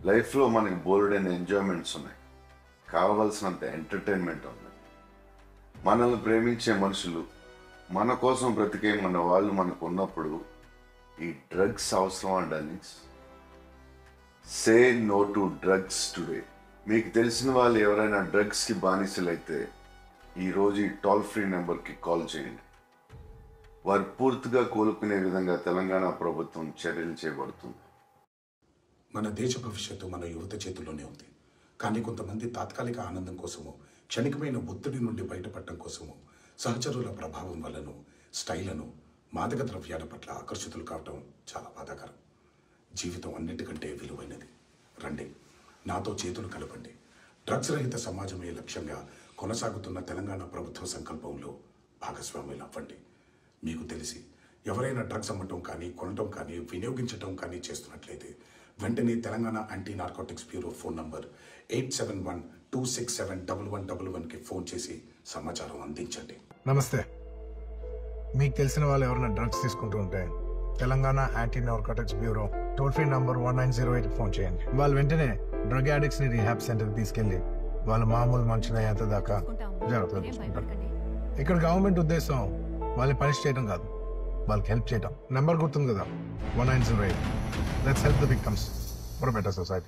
లైఫ్లో మనకి బోల్డైన ఎంజాయ్మెంట్స్ ఉన్నాయి, కావలసినంత ఎంటర్టైన్మెంట్ ఉంది. మనల్ని ప్రేమించే మనుషులు, మన కోసం బ్రతికే మన వాళ్ళు మనకు ఉన్నప్పుడు ఈ డ్రగ్స్ అవసరం అండి. Say no to drugs today. మీకు తెలిసిన వాళ్ళు ఎవరైనా డ్రగ్స్కి బానిసలైతే ఈరోజు ఈ టోల్ ఫ్రీ నెంబర్కి కాల్ చేయండి. వారు పూర్తిగా కోలుకునే విధంగా తెలంగాణ ప్రభుత్వం చర్యలు చేపడుతుంది. మన దేశ భవిష్యత్తు మన యువత చేతుల్లోనే ఉంది. కానీ కొంతమంది తాత్కాలిక ఆనందం కోసము, క్షణికమైన ఒత్తిడి నుండి బయటపడటం కోసము, సహచరుల ప్రభావం వల్లను, స్టైలను, మాదక ద్రవ్యాల పట్ల ఆకర్షితులు కావటం చాలా బాధాకరం. జీవితం అన్నిటికంటే విలువైనది. రండి, నాతో చేతులు కలపండి. డ్రగ్స్ రహిత సమాజమే లక్ష్యంగా కొనసాగుతున్న తెలంగాణ ప్రభుత్వ సంకల్పంలో భాగస్వాములు అవ్వండి. మీకు తెలిసి ఎవరైనా డ్రగ్స్ అమ్మటం కానీ, కొనటం కానీ, వినియోగించటం కానీ చేస్తున్నట్లయితే వెంటనే Telangana anti narcotics bureau phone number 8712671111కి ఫోన్ చేసి సమాచారం అందించండి. నమస్తే. మీకు తెలిసిన వాళ్ళు ఎవరైనా డ్రగ్స్ తీసుకుంటూ ఉంటే Telangana anti narcotics bureau toll free number 1908కి ఫోన్ చేయండి. వాళ్ళు వెంటనే డ్రగ్ యాడిక్ట్స్ ని రీహాబ్ సెంటర్కి తీసుకెళ్లి వాళ్ళ మామూలు మనుషులయ్యేంత దాకా జాగ్రత్తగా చూసుకుంటారు. ఇక్కడ గవర్నమెంట్ ఉద్దేశం వాళ్ళని పనిష్ చేయడం కాదు, వాళ్ళకి హెల్ప్ చేయడం. నెంబర్ గుర్తుంది కదా, 1908. Let's help the victims for better society.